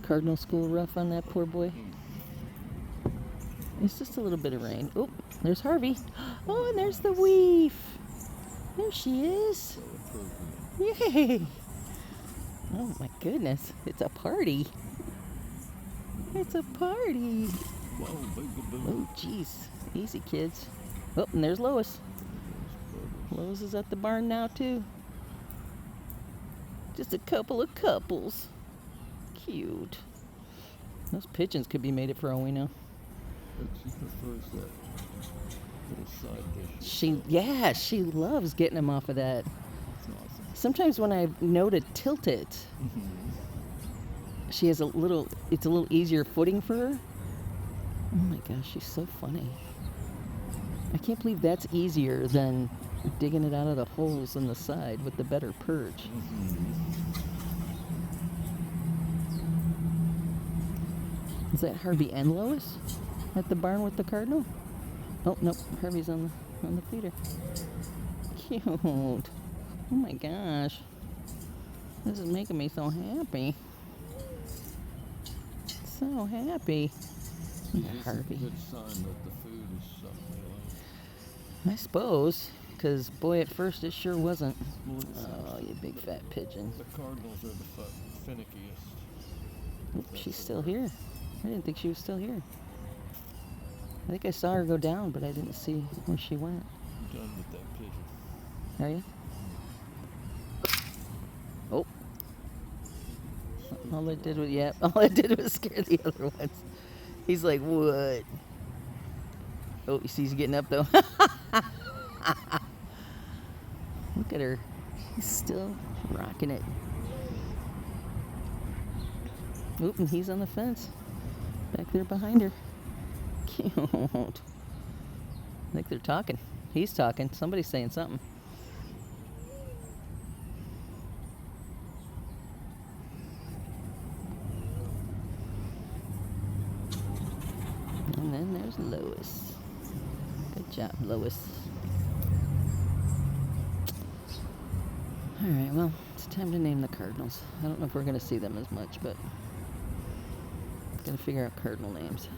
Cardinal school rough on that poor boy. It's just a little bit of rain. Oh, there's Harvey. Oh, and there's the weef. There she is. Yay. Oh my goodness. It's a party. It's a party. Oh, jeez. Easy, kids. Oh, and there's Lois. Lois is at the barn now, too. Just a couple of couples. Cute. Those pigeons could be mated for all we know. She prefers that little side dish. She loves getting them off of that. That's awesome. Sometimes when I know to tilt it, she has it's a little easier footing for her. Oh my gosh, she's so funny. I can't believe that's easier than digging it out of the holes in the side with the better perch. Is that Harvey and Lois at the barn with the cardinal? Oh, nope, Harvey's on the feeder. Cute. Oh my gosh. This is making me so happy. So happy. Harvey. It's a good sign that the food is something they like. I suppose, because boy, at first it sure wasn't. Oh, you big fat pigeon. The cardinals are the finickiest. Oop, she's still here. I didn't think she was still here. I think I saw her go down, but I didn't see where she went. I'm done with that pigeon. Are you? Oh. All I did was scare the other ones. He's like, what? Oh, you see he's getting up though. Look at her. He's still rocking it. Oop, and he's on the fence. Back there behind her. Cute. I think they're talking. He's talking. Somebody's saying something. And then there's Lois. Good job, Lois. Alright, well, it's time to name the cardinals. I don't know if we're going to see them as much, but gotta figure out cardinal names.